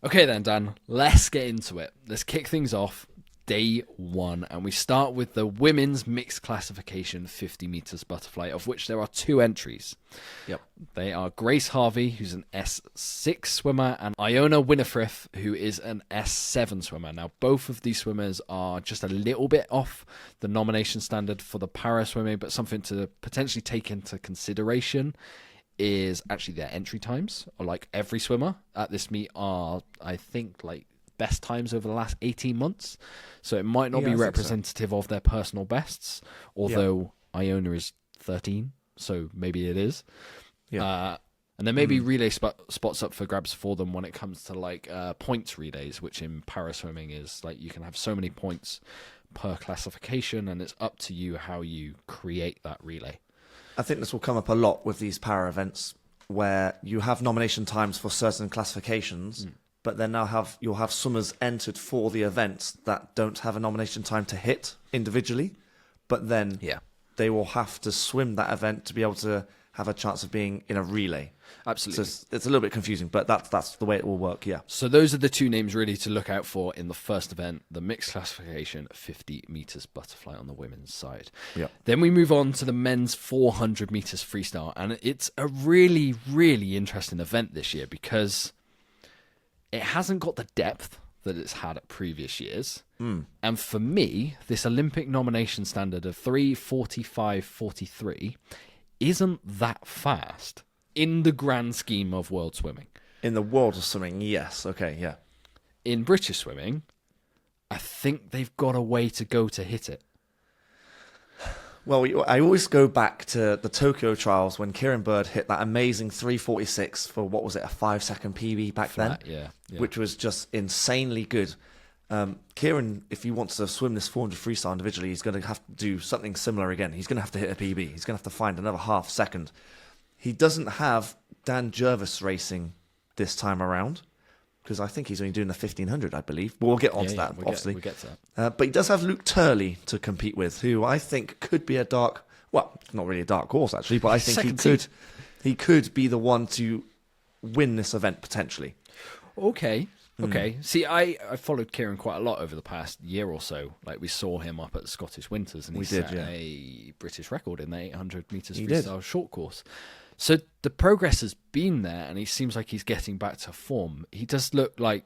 Okay then, Dan, let's get into it. Let's kick things off. Day one, and we start with the women's mixed classification 50 meters butterfly, of which there are 2 entries. Yep. They are Grace Harvey, who's an S6 swimmer, and Iona Winifrith, who is an S7 swimmer. Now, both of these swimmers are just a little bit off the nomination standard for the para swimming, but something to potentially take into consideration is actually their entry times. Or like every swimmer at this meet are, I think, like best times over the last 18 months. So it might not be representative of their personal bests, although Iona is 13, so maybe it is. Yeah. And there may be relay spots up for grabs for them when it comes to like points relays, which in para swimming is like you can have so many points per classification, and it's up to you how you create that relay. I think this will come up a lot with these para events where you have nomination times for certain classifications, but then you'll have swimmers entered for the events that don't have a nomination time to hit individually, but then they will have to swim that event to be able to have a chance of being in a relay. Absolutely. So it's a little bit confusing, but that's the way it will work, yeah. So those are the 2 names really to look out for in the first event, the mixed classification 50 meters butterfly on the women's side. Yep. Then we move on to the men's 400 meters freestyle, and it's a really, really interesting event this year because it hasn't got the depth that it's had at previous years. And for me, this Olympic nomination standard of 3:45:43 isn't that fast in the grand scheme of world swimming. In the world of swimming, yes. Okay, yeah. In British swimming, I think they've got a way to go to hit it. Well, I always go back to the Tokyo trials when Kieran Bird hit that amazing 3:46 for, what was it, a 5-second PB back Flat, then? Yeah. Which was just insanely good. Kieran, if he wants to swim this 400 freestyle individually, he's going to have to do something similar again. He's going to have to hit a PB. He's going to have to find another half second. He doesn't have Dan Jervis racing this time around, because I think he's only doing the 1500, I believe. But we'll get on to that, obviously. We'll get to that. But he does have Luke Turley to compete with, who I think could be not really a dark horse, actually, but I think he could be the one to win this event, potentially. Okay. See, I followed Kieran quite a lot over the past year or so. Like, we saw him up at the Scottish Winters, and he set a British record in the 800 metres freestyle short course. So the progress has been there, and he seems like he's getting back to form. He does look like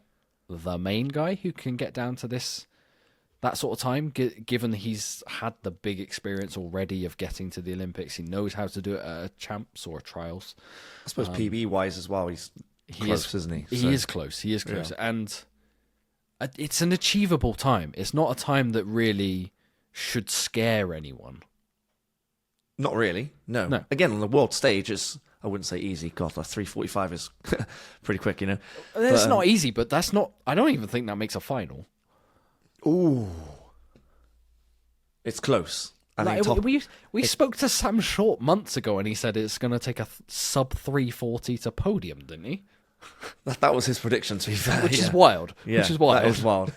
the main guy who can get down to that sort of time, given he's had the big experience already of getting to the Olympics. He knows how to do it at champs or trials. I suppose PB-wise as well, he's close, isn't he? He is close. Yeah. And it's an achievable time. It's not a time that really should scare anyone. Not really, no. Again, on the world stage, I wouldn't say easy. God, a 3:45 is pretty quick, you know. It's not easy, but that's not... I don't even think that makes a final. Ooh. It's close. We spoke to Sam Short months ago, and he said it's going to take a sub 3:40 to podium, didn't he? That was his prediction, to be fair. Which is wild. Yeah, which is wild. That is wild.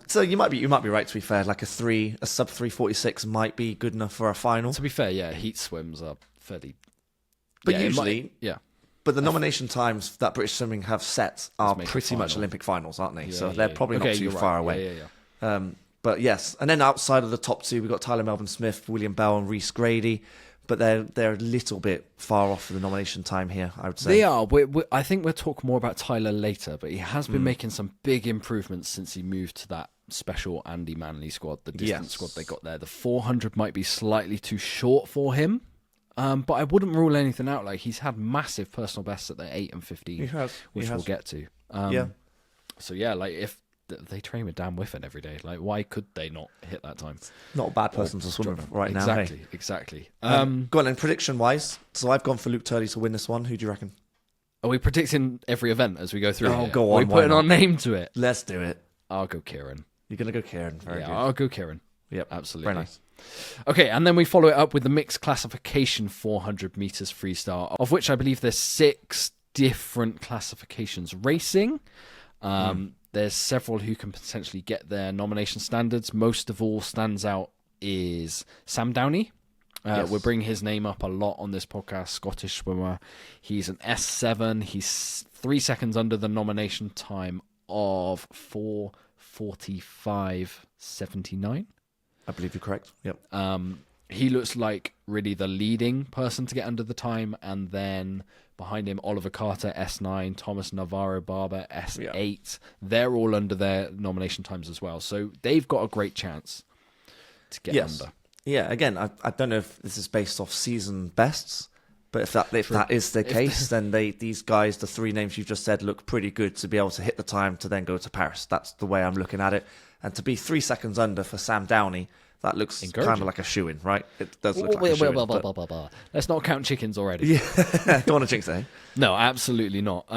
So you might be right, to be fair. Like a sub 3:46 might be good enough for a final. To be fair, yeah, heat swims are fairly... But usually... But the nomination times that British swimming have set are pretty much Olympic finals, aren't they? So they're probably not too far away. But yes, and then outside of the top 2, we've got Tyler Melbourne-Smith, William Bell and Rhys Grady. But they're a little bit far off for the nomination time here, I would say. They are. I think we'll talk more about Tyler later, but he has been making some big improvements since he moved to that special Andy Manley squad, the distance squad they got there. The 400 might be slightly too short for him, but I wouldn't rule anything out. Like, he's had massive personal bests at the 8 and 15, which we'll get to. So yeah, like if they train with Dan Whiffen every day, like why could they not hit that time? Not a bad person to swim right now. Exactly. Go on, and prediction wise, so I've gone for Luke Turley to win this one. Who do you reckon? Are we predicting every event as we go through? Oh, go on. We're putting our name to it. Let's do it. I'll go Kieran. You're going to go Kieran. Very good. I'll go Kieran. Yep. Absolutely. Very nice. Okay, and then we follow it up with the mixed classification 400 meters freestyle, of which I believe there's 6 different classifications racing. There's several who can potentially get their nomination standards. Most of all stands out is Sam Downey. We're bringing his name up a lot on this podcast, Scottish swimmer. He's an S7. He's 3 seconds under the nomination time of 4:45.79. I believe you're correct. Yep. He looks like really the leading person to get under the time, and then behind him, Oliver Carter, S9, Thomas Navarro Barber, S8. They're all under their nomination times as well. So they've got a great chance to get under. Yeah, again, I don't know if this is based off season bests, but if that is the case, then these guys, the three names you've just said, look pretty good to be able to hit the time to then go to Paris. That's the way I'm looking at it. And to be 3 seconds under for Sam Downey, that looks kind of like a shoo-in, right? It does look like a shoo-in. Let's not count chickens already. Yeah, don't want to jinx it, eh? No, absolutely not.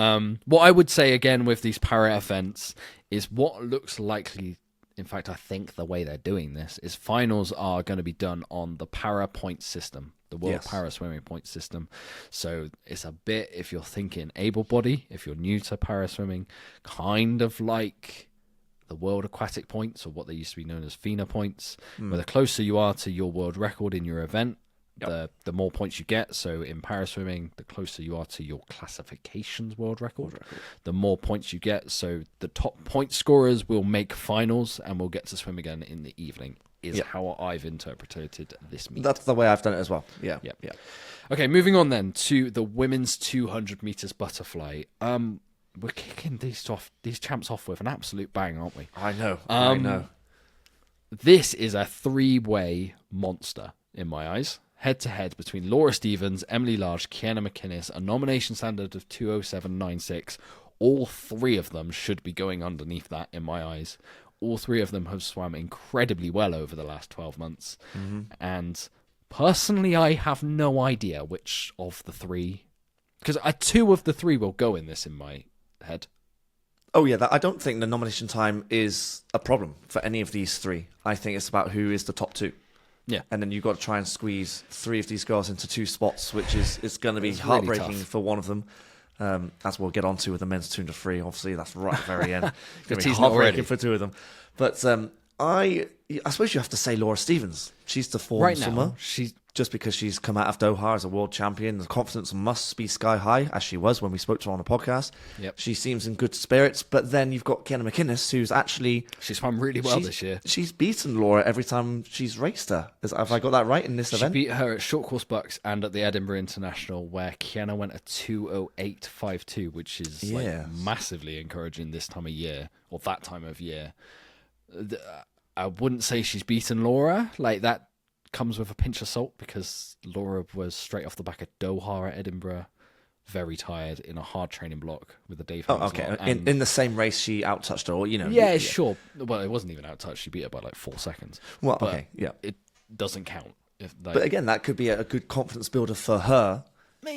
What I would say, again, with these para events is what looks likely. In fact, I think the way they're doing this is finals are going to be done on the para point system, the World Para Swimming point system. So it's a bit, if you're thinking able body, if you're new to para swimming, kind of like the World Aquatic points, or what they used to be known as FINA points, where the closer you are to your world record in your event, the more points you get. So in para swimming, the closer you are to your classifications world record, the more points you get. So the top point scorers will make finals and will get to swim again in the evening, is how I've interpreted this meet. That's the way I've done it as well. Yeah. Okay, moving on then to the women's 200 meters butterfly. We're kicking these champs off with an absolute bang, aren't we? I know. This is a three-way monster in my eyes. Head-to-head between Laura Stephens, Emily Large, Kiana McInnes, a nomination standard of 2:07.96. All three of them should be going underneath that in my eyes. All three of them have swam incredibly well over the last 12 months. And personally, I have no idea which of the three... Because two of the three will go in this in my head. Oh, yeah, I don't think the nomination time is a problem for any of these three. I think it's about who is the top two. Yeah. And then you've got to try and squeeze three of these girls into two spots, which is going to be heartbreaking really for one of them. As we'll get on to with the men's 200 free. Obviously, that's right at the very end. It's going to be heartbreaking for two of them. But I suppose you have to say Laura Stephens. She's the form swimmer. Just because she's come out of Doha as a world champion, the confidence must be sky high, as she was when we spoke to her on the podcast. Yep. She seems in good spirits. But then you've got Kiana McInnes, who's actually... She's swum really well this year. She's beaten Laura every time she's raced her. Have I got that right in this event? She beat her at short course bucks and at the Edinburgh International, where Kiana went a 2:08.52, which is massively encouraging this time of year, or that time of year. I wouldn't say she's beaten Laura. Like, that comes with a pinch of salt, because Laura was straight off the back of Doha at Edinburgh, very tired in a hard training block with a day. In the same race, she outtouched her, or sure. Well, it wasn't even outtouched. She beat her by like 4 seconds. Well, but it doesn't count. But again, that could be a good confidence builder for her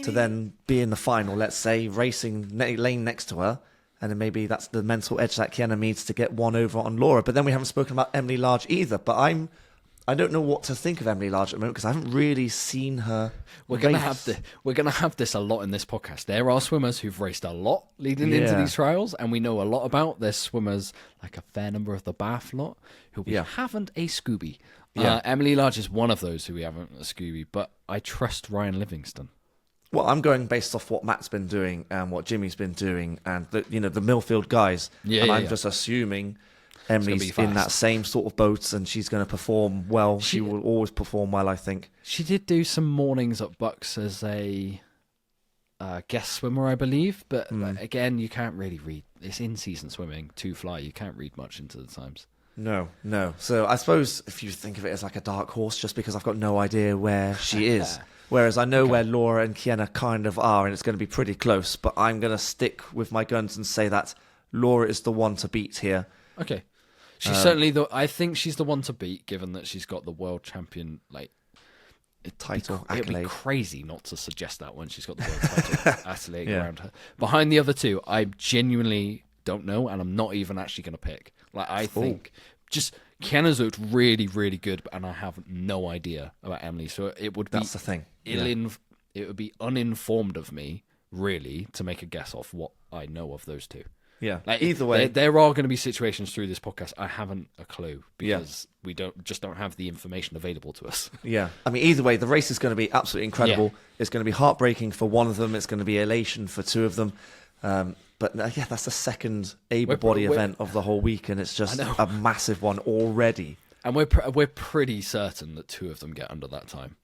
to then be in the final. Let's say racing lane next to her. And then maybe that's the mental edge that Kiana needs to get one over on Laura. But then we haven't spoken about Emily Large either. But I don't know what to think of Emily Large at the moment, because I haven't really seen her. We're gonna have this a lot in this podcast. There are swimmers who've raced a lot leading into these trials, and we know a lot about. There's swimmers, like a fair number of the Bath lot, who we haven't a Scooby. Emily Large is one of those who we haven't a Scooby. But I trust Ryan Livingston. Well, I'm going based off what Matt's been doing and what Jimmy's been doing, and the Millfield guys. I'm just assuming Emily's in that same sort of boat, and she's going to perform well. She will always perform well, I think. She did do some mornings at Bucks as a guest swimmer, I believe. But again, you can't really read. It's in-season swimming, two fly. You can't read much into the times. No. So I suppose if you think of it as like a dark horse, just because I've got no idea where she is. Whereas I know where Laura and Kiana kind of are, and it's going to be pretty close. But I'm going to stick with my guns and say that Laura is the one to beat here. Okay. She's certainly I think she's the one to beat, given that she's got the world champion title. It'd be crazy not to suggest that when she's got the world title athlete around her. Behind the other two, I genuinely don't know, and I'm not even actually going to pick. I think just Kiana's looked really, really good, and I have no idea about Emily. So it would be that's the thing. It would be uninformed of me, really, to make a guess off what I know of those two. Yeah. Either way, there are going to be situations through this podcast I haven't a clue, because we don't have the information available to us. Yeah. I mean, either way, the race is going to be absolutely incredible. It's going to be heartbreaking for one of them. It's going to be elation for two of them. But yeah, that's the second able-body event of the whole week, and it's just a massive one already. And we're pretty certain that 2 of them get under that time.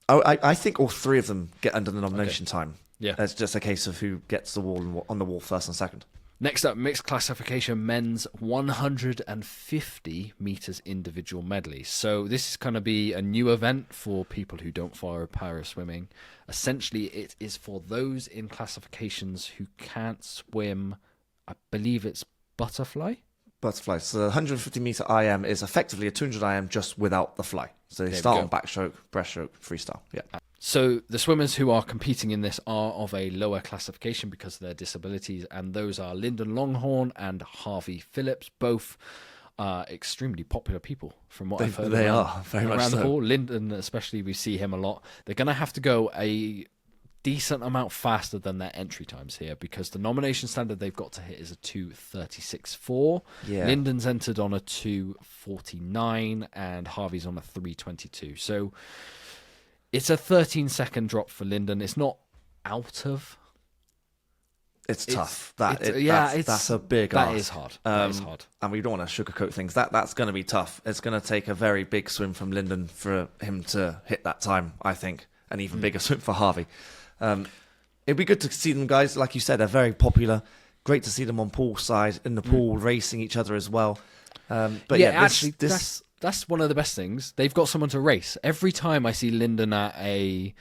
Oh, I think all 3 of them get under the nomination time. Yeah. It's just a case of who gets the wall on the wall first and second. Next up, mixed classification men's 150 meters individual medley. So this is going to be a new event for people who don't follow para swimming. Essentially, it is for those in classifications who can't swim, I believe it's butterfly? Butterfly. So the 150 meter IM is effectively a 200 IM just without the fly. So they start on backstroke, breaststroke, freestyle. Yeah. So the swimmers who are competing in this are of a lower classification because of their disabilities, and those are Lyndon Longhorn and Harvey Phillips, both extremely popular people from what I've heard. They are, very much around so. the pool. Lyndon, especially, we see him a lot. They're going to have to go a decent amount faster than their entry times here because the nomination standard they've got to hit is a 2:36.4. Yeah. Lyndon's entered on a 2:49 and Harvey's on a 3:22. So it's a 13-second drop for Lyndon. It's not out of. It's tough. That's a big ask. That is hard. That is hard. And we don't want to sugarcoat things. That's going to be tough. It's going to take a very big swim from Lyndon for him to hit that time, I think. An even bigger swim for Harvey. It'd be good to see them, guys. Like you said, they're very popular. Great to see them on poolside, in the pool, racing each other as well. But yeah, actually, that's one of the best things. They've got someone to race. Every time I see Lyndon at a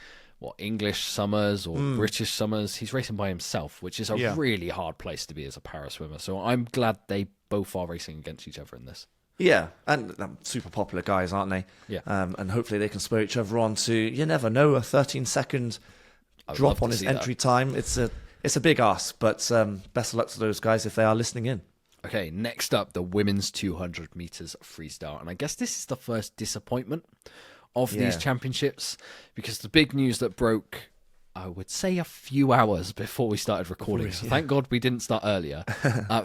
English summers or British summers, he's racing by himself, which is a really hard place to be as a para swimmer. So I'm glad they both are racing against each other in this. Yeah, and super popular guys, aren't they? Yeah. And hopefully they can spur each other on to, you never know, a 13-second drop on his entry time. It's a big ask, but best of luck to those guys if they are listening in. Okay, next up, the women's 200 meters freestyle. And I guess this is the first disappointment of these championships because the big news that broke, I would say, a few hours before we started recording. So thank God we didn't start earlier.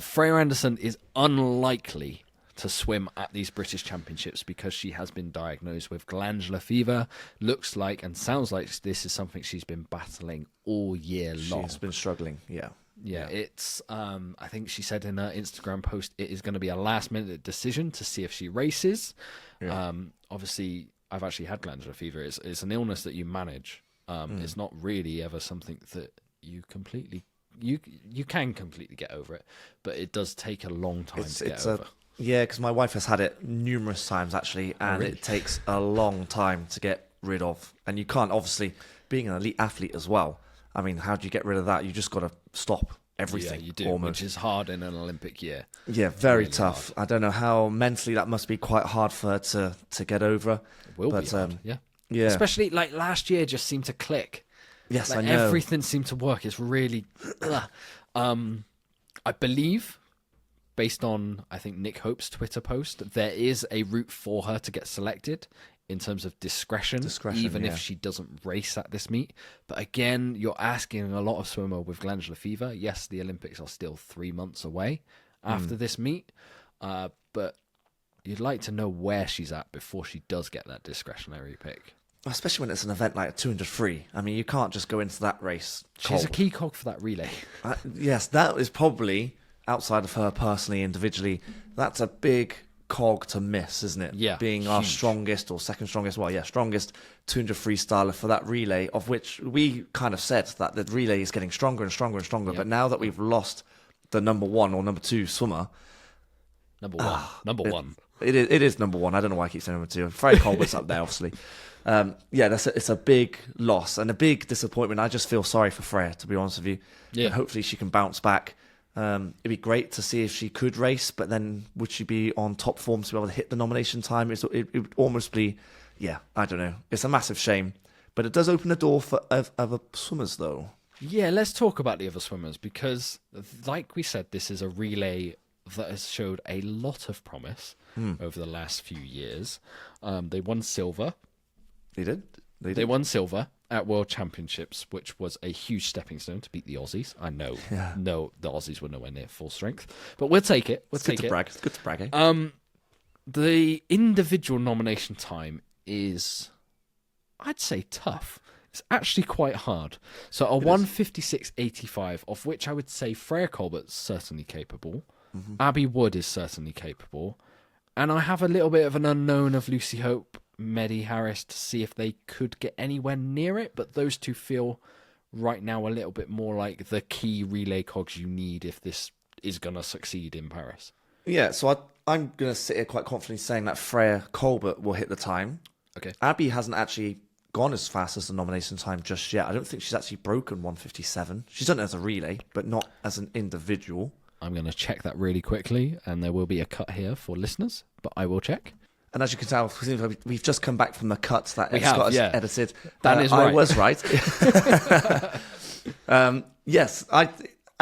Freya Anderson is unlikely to swim at these British Championships because she has been diagnosed with glandular fever. Looks like and sounds like this is something she's been battling all year long. She's been struggling, yeah. It's I think she said in her Instagram post it is going to be a last-minute decision to see if she races. Obviously, I've actually had glandular fever. It's an illness that you manage. It's not really ever something that you completely... You can completely get over it, but it does take a long time to get over. Yeah, because my wife has had it numerous times, actually, and it takes a long time to get rid of. And you can't, obviously, being an elite athlete as well, I mean, how do you get rid of that? You just got to stop everything. Yeah, you do, almost. Which is hard in an Olympic year. Yeah, very really tough. hard. I don't know how mentally that must be quite hard for her to get over. It will be hard, yeah. Especially, like, last year just seemed to click. Yes, like, I know. Everything seemed to work. It's really... I believe... Based on, I think, Nick Hope's Twitter post, there is a route for her to get selected in terms of discretion even if she doesn't race at this meet. But again, you're asking a lot of swimmer with glandular fever. Yes, the Olympics are still 3 months away after this meet, but you'd like to know where she's at before she does get that discretionary pick. Especially when it's an event like a 200 free. I mean, you can't just go into that race cold. She's a key cog for that relay. Yes, that is probably... outside of her personally, individually, that's a big cog to miss, isn't it? Yeah. Being our strongest or second strongest, strongest 200 freestyler for that relay, of which we kind of said that the relay is getting stronger and stronger and stronger. Yeah. But now that we've lost the number 1 or number 2 swimmer. Number one. It is number 1. I don't know why I keep saying number 2. Freya Colbert's up there, obviously. It's a big loss and a big disappointment. I just feel sorry for Freya, to be honest with you. Yeah. And hopefully she can bounce back. It'd be great to see if she could race, but then would she be on top form to be able to hit the nomination time? It would almost be, I don't know. It's a massive shame, but it does open the door for other swimmers, though. Yeah, let's talk about the other swimmers because, like we said, this is a relay that has showed a lot of promise over the last few years. They won silver. They did. They won silver at World Championships, which was a huge stepping stone to beat the Aussies. I know, the Aussies were nowhere near full strength, but we'll take it. It's good to brag. Eh? The individual nomination time is, I'd say, tough. It's actually quite hard. So a 156.85, of which I would say Freya Colbert's certainly capable. Mm-hmm. Abby Wood is certainly capable. And I have a little bit of an unknown of Lucy Hope, Medi Harris, to see if they could get anywhere near it. But those two feel right now a little bit more like the key relay cogs you need if this is going to succeed in Paris. Yeah, so I'm going to sit here quite confidently saying that Freya Colbert will hit the time. Okay. Abby hasn't actually gone as fast as the nomination time just yet. I don't think she's actually broken 157. She's done it as a relay, but not as an individual. I'm going to check that really quickly, and there will be a cut here for listeners, but I will check. And as you can tell, we've just come back from the cuts that We Scott have, has edited. Dan is right. I was right. Yes, I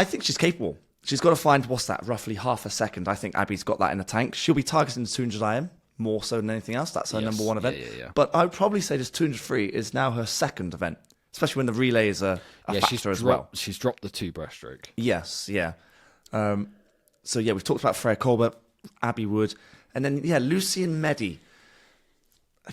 think she's capable. She's got to find, roughly half a second. I think Abby's got that in the tank. She'll be targeting the 200 IM more so than anything else. That's her number one event. Yeah. But I would probably say this 200 free is now her second event, especially when the relay is a factor as well. She's dropped the 2 breaststroke. Yes, yeah. So, yeah, we've talked about Freya Colbert, Abby Wood, and then, Lucy and Medi.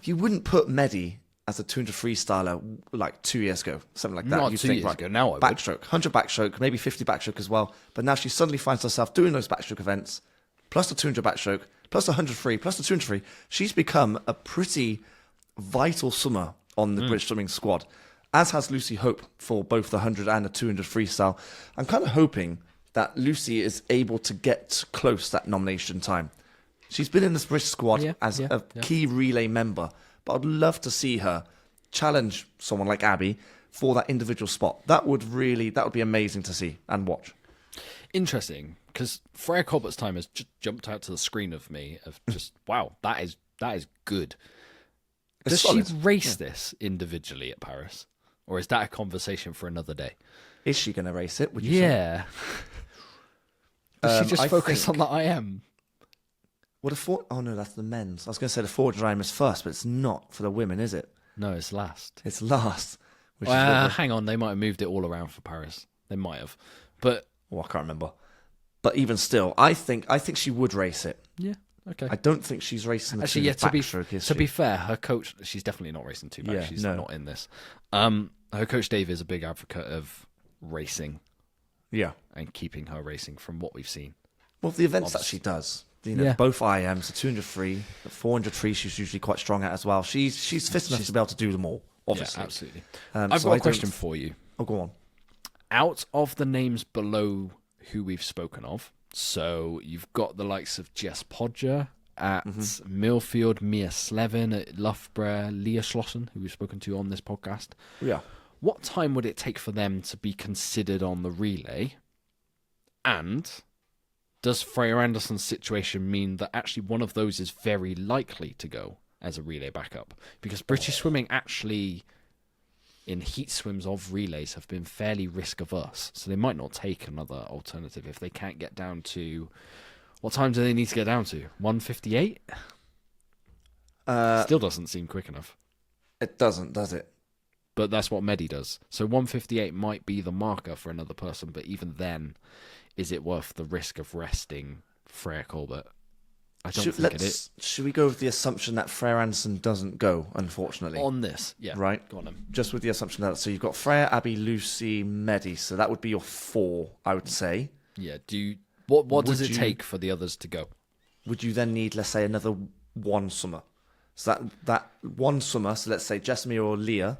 You wouldn't put Medi as a 200 freestyler like 2 years ago, something like that. Not You'd 2 think, years ago, now I would. Backstroke, 100 backstroke, maybe 50 backstroke as well. But now she suddenly finds herself doing those backstroke events, plus the 200 backstroke, plus the 100 free, plus the 200 free. She's become a pretty vital swimmer on the British swimming squad, as has Lucy Hope for both the 100 and the 200 freestyle. I'm kind of hoping that Lucy is able to get close that nomination time. She's been in this British squad as a key relay member, but I'd love to see her challenge someone like Abby for that individual spot. That would be amazing to see and watch. Interesting, because Freya Colbert's time has just jumped out to the screen of me of just, wow, that is good. Does she race this individually at Paris? Or is that a conversation for another day? Is she going to race it, would you say? Does she just focus on the IM? Well, oh no, that's the men's. I was going to say the 400 IM is first, but it's not for the women, is it? No, it's last. It's last. Hang on, they might have moved it all around for Paris. They might have. But I can't remember. But even still, I think she would race it. Yeah, okay. I don't think she's racing the actually, backstroke, to be fair, her coach, she's definitely not racing 2 back. She's not in this. Her coach Dave is a big advocate of racing. Yeah. And keeping her racing from what we've seen. Well, the events that she does, both IMs, the 200 free, the 400 free, she's usually quite strong at as well. She's fit enough to be able to do them all, obviously. Yeah, absolutely. I've got a question for you. Oh, go on. Out of the names below who we've spoken of, so you've got the likes of Jess Podger at Millfield, Mia Slevin at Loughborough, Leah Schlossen, who we've spoken to on this podcast. Yeah. What time would it take for them to be considered on the relay? And does Freya Anderson's situation mean that actually one of those is very likely to go as a relay backup? Because British swimming actually, in heat swims of relays, have been fairly risk averse. So they might not take another alternative if they can't get down to... What time do they need to get down to? 1:58? Still doesn't seem quick enough. It doesn't, does it? But that's what Medi does. So 1:58 might be the marker for another person, but even then, is it worth the risk of resting Freya Colbert? I don't think it is. Should we go with the assumption that Freya Anderson doesn't go, unfortunately? On this, yeah. Right? Go on then. Just with the assumption that... So you've got Freya, Abby, Lucy, Medi. So that would be your 4, I would say. Yeah. What does it take for the others to go? Would you then need, let's say, another one swimmer? So that one swimmer, so let's say Jessamine or Leah,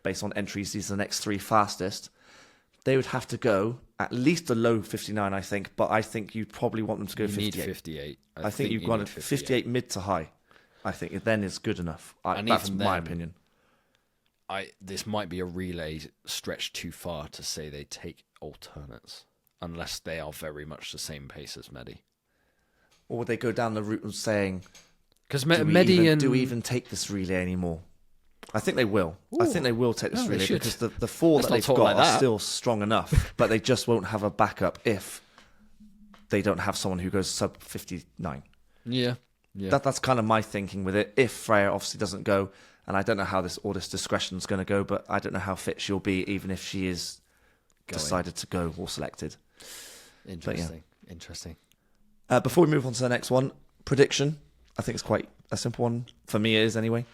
based on entries, these are the next 3 fastest, they would have to go at least a low 59, I think, but I think you'd probably want them to go 58. Need 58. I think you've got 58 mid to high. I think it then is good enough. That's my opinion. This might be a relay stretched too far to say they take alternates, unless they are very much the same pace as Medi. Or would they go down the route of saying, because do we even take this relay anymore? I think they will. Ooh. I think they will take this relay should. because the 4 that they've got like are still strong enough, but they just won't have a backup if they don't have someone who goes sub 59. Yeah. That's kind of my thinking with it. If Freya obviously doesn't go, and I don't know how this discretion is going to go, but I don't know how fit she'll be, even if she is decided to go or selected. Interesting. Before we move on to the next one, prediction. I think it's quite a simple one. For me, it is anyway.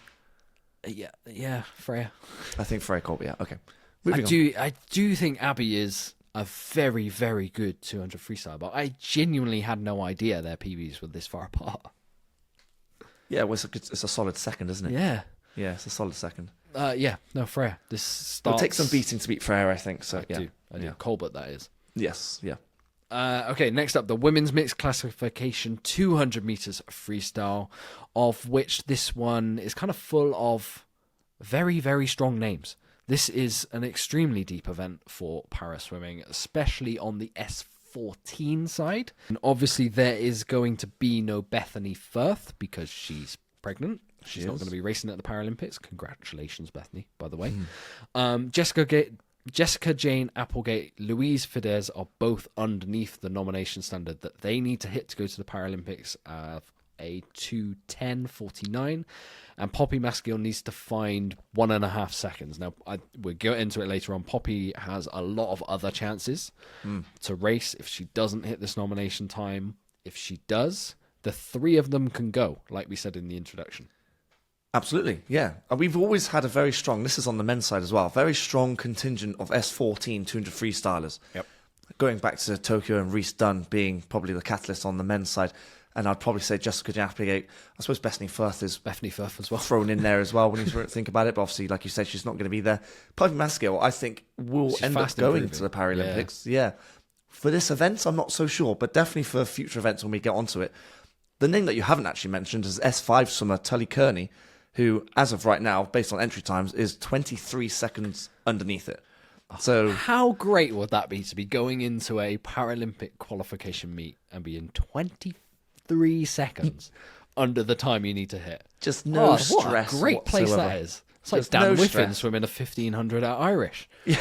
Yeah, Freya. I think Freya Colbert, yeah. Okay. I do think Abby is a very, very good 200 freestyle, but I genuinely had no idea their PBs were this far apart. Yeah, well, it's a solid second, isn't it? Yeah. Yeah, it's a solid second. Freya. This starts... It'll take some beating to beat Freya, I think. So I do. Yeah. Colbert, that is. Yes, yeah. Okay, next up, the women's mixed classification 200 meters freestyle, of which this one is kind of full of very, very strong names. This is an extremely deep event for para swimming, especially on the S14 side. And obviously, there is going to be no Bethany Firth because she's pregnant. She's not going to be racing at the Paralympics. Congratulations, Bethany, by the way. Jessica Jane Applegate, Louise Fidesz are both underneath the nomination standard that they need to hit to go to the Paralympics of a 2:10.49, and Poppy Maskill needs to find 1.5 seconds. Now, we'll get into it later on. Poppy has a lot of other chances to race if she doesn't hit this nomination time. If she does, the three of them can go, like we said in the introduction. Absolutely, yeah. We've always had a very strong, this is on the men's side as well, very strong contingent of S14 200 freestylers. Yep. Going back to Tokyo and Rhys Dunn being probably the catalyst on the men's side. And I'd probably say Jessica Jane Applegate. I suppose Bethany Firth is as well thrown in there as well when you think about it. But obviously, like you said, she's not going to be there. Poppy Maskill, I think, will end up going to the Paralympics. Yeah. For this event, I'm not so sure. But definitely for future events when we get onto it. The name that you haven't actually mentioned is S5 swimmer Tully Kearney, who, as of right now, based on entry times, is 23 seconds underneath it. So how great would that be to be going into a Paralympic qualification meet and be in 23 seconds under the time you need to hit? Just no stress. What a great place that is. It's like Dan Whiffen swimming a 1500 at Irish. Yeah,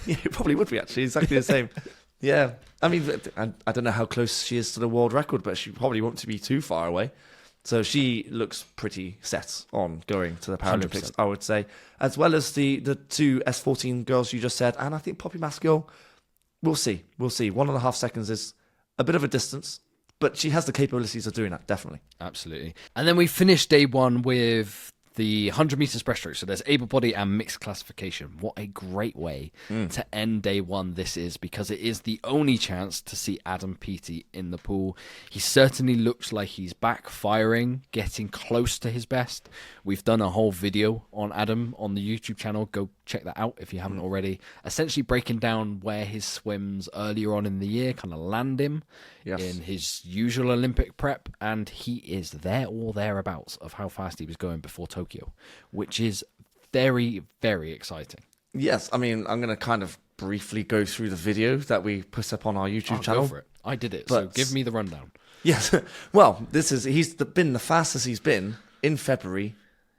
it probably would be actually exactly the same. Yeah, I mean, I don't know how close she is to the world record, but she probably won't be too far away. So she looks pretty set on going to the Paralympics, 100%. I would say, as well as the two S14 girls you just said. And I think Poppy Maskill, we'll see. 1.5 seconds is a bit of a distance, but she has the capabilities of doing that, definitely. Absolutely. And then we finished day one with the 100 meters breaststroke. So there's able body and mixed classification. What a great way to end day one this is, because it is the only chance to see Adam Peaty in the pool. He certainly looks like he's back firing, getting close to his best. We've done a whole video on Adam on the YouTube channel. Go check that out if you haven't already. Essentially breaking down where his swims earlier on in the year kind of land him in his usual Olympic prep, and he is there or thereabouts of how fast he was going before Tokyo, which is very, very exciting. Yes, I mean, I'm going to kind of briefly go through the video that we put up on our YouTube channel. Go for it. I did it, so give me the rundown. Yes, well, he's been the fastest he's been in February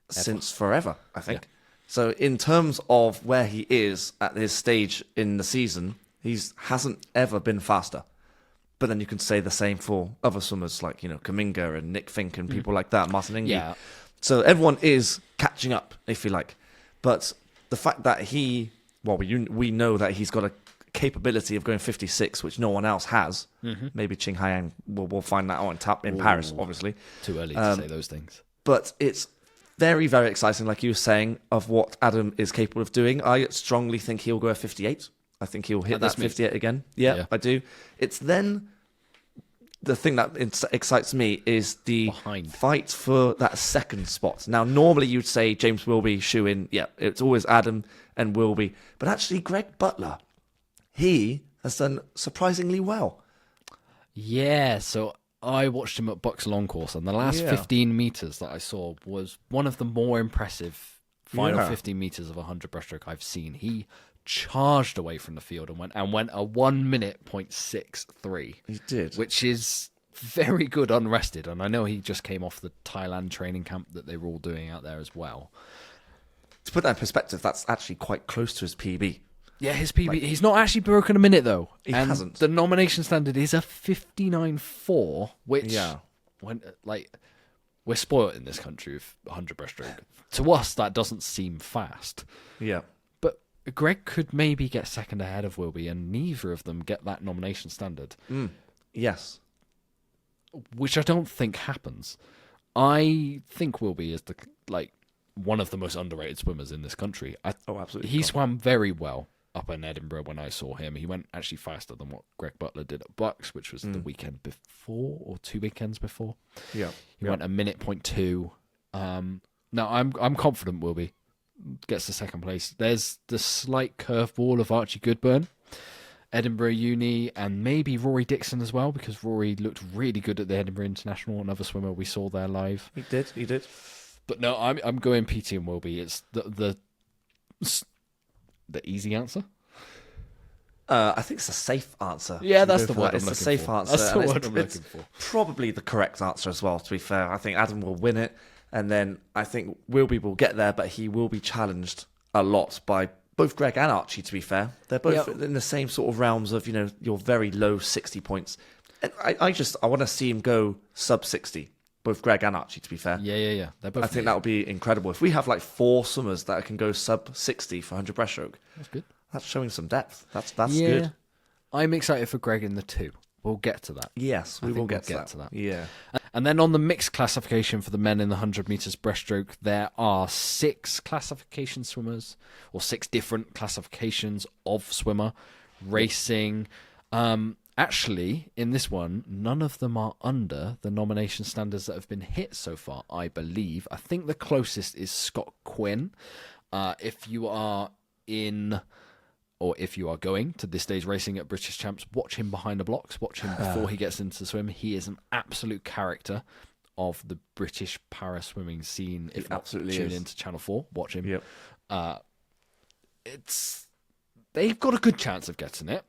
since forever, I think. Yeah. So in terms of where he is at his stage in the season, he hasn't ever been faster. But then you can say the same for other swimmers like, Kaminga and Nick Fink and people like that, Martin Ingy. Yeah. So everyone is catching up, if you like. But the fact that we know that he's got a capability of going 56, which no one else has. Maybe Qing Haiyang, we'll find that out on tap in Paris, obviously. Too early to say those things. But it's very, very exciting, like you were saying, of what Adam is capable of doing. I strongly think he'll go at 58. I think he'll hit that 58 again. Yeah, I do. It's then the thing that excites me is the fight for that second spot. Now, normally you'd say James Wilby, shoe-in. Yeah, it's always Adam and Wilby. But actually, Greg Butler, he has done surprisingly well. Yeah, so I watched him at Bucks Long Course, and the last 15 metres that I saw was one of the more impressive final 15 metres of 100 breaststroke I've seen. He charged away from the field and went a 1 minute 0.63. He did, which is very good unrested. And I know he just came off the Thailand training camp that they were all doing out there as well. To put that in perspective, that's actually quite close to his PB. Yeah, his PB. He's not actually broken a minute though. He hasn't. The nomination standard is a 59.4, which we're spoiled in this country with 100 breaststroke. To us, that doesn't seem fast. Yeah. Greg could maybe get second ahead of Wilby, and neither of them get that nomination standard. Yes. Which I don't think happens. I think Wilby is one of the most underrated swimmers in this country. Absolutely. He swam very well up in Edinburgh when I saw him. He went actually faster than what Greg Butler did at Bucks, which was the weekend before or 2 weekends before. Yeah. He went a minute 0.2. No, I'm confident Wilby gets the second place. There's the slight curveball of Archie Goodburn, Edinburgh Uni, and maybe Rory Dixon as well, because Rory looked really good at the Edinburgh International, another swimmer we saw there live. He did. But no, I'm going Peaty and Wilby. It's the easy answer. I think it's a safe answer. Yeah, that's the word I'm It's looking a safe for. answer. That's the and word I'm it's looking for. Probably the correct answer as well, to be fair. I think Adam will win it, and then I think Wilby will get there, but he will be challenged a lot by both Greg and Archie, to be fair. They're both in the same sort of realms of, your very low 60 points. And I want to see him go sub 60. Both Greg and Archie, to be fair. Yeah. They're both. I think that would be incredible. If we have like 4 swimmers that can go sub 60 for 100 breaststroke, That's good. that's showing some depth. That's good. I'm excited for Greg in the 2. We'll get to that. Yes, we will get to that. Yeah. And then on the mixed classification for the men in the 100 meters breaststroke, there are 6 classification swimmers, or 6 different classifications of swimmer racing. Actually, in this one, none of them are under the nomination standards that have been hit so far, I believe. I think the closest is Scott Quinn. If you are going to this day's racing at British Champs, watch him behind the blocks. Watch him before he gets into the swim. He is an absolute character of the British para-swimming scene. If not, tune into Channel 4. Watch him. Yep. They've got a good chance of getting it.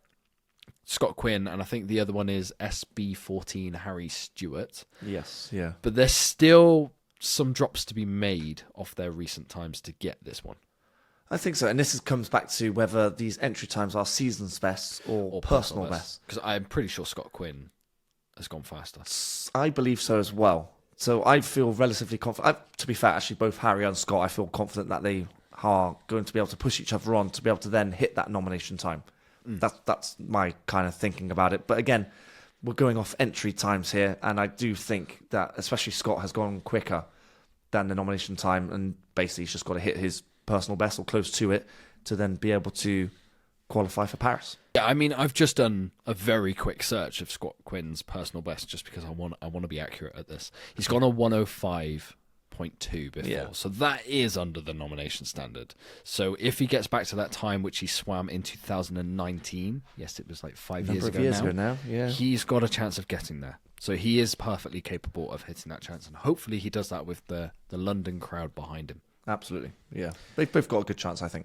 Scott Quinn, and I think the other one is SB14 Harry Stewart. Yes, yeah. But there's still some drops to be made off their recent times to get this one. I think so, and this comes back to whether these entry times are season's best or personal best. Because I'm pretty sure Scott Quinn has gone faster. I believe so as well. So I feel relatively confident. To be fair, actually, both Harry and Scott, I feel confident that they are going to be able to push each other on to be able to then hit that nomination time. That's my kind of thinking about it. But again, we're going off entry times here, and I do think that especially Scott has gone quicker than the nomination time, and basically he's just got to hit his personal best or close to it to then be able to qualify for Paris. Yeah, I mean, I've just done a very quick search of Scott Quinn's personal best just because I want to be accurate at this. He's gone a 105.2 before, so that is under the nomination standard. So if he gets back to that time which he swam in 2019, yes, it was like 5 years ago now, yeah, he's got a chance of getting there. So he is perfectly capable of hitting that chance, and hopefully he does that with the London crowd behind him. Absolutely, yeah. They've both got a good chance, I think.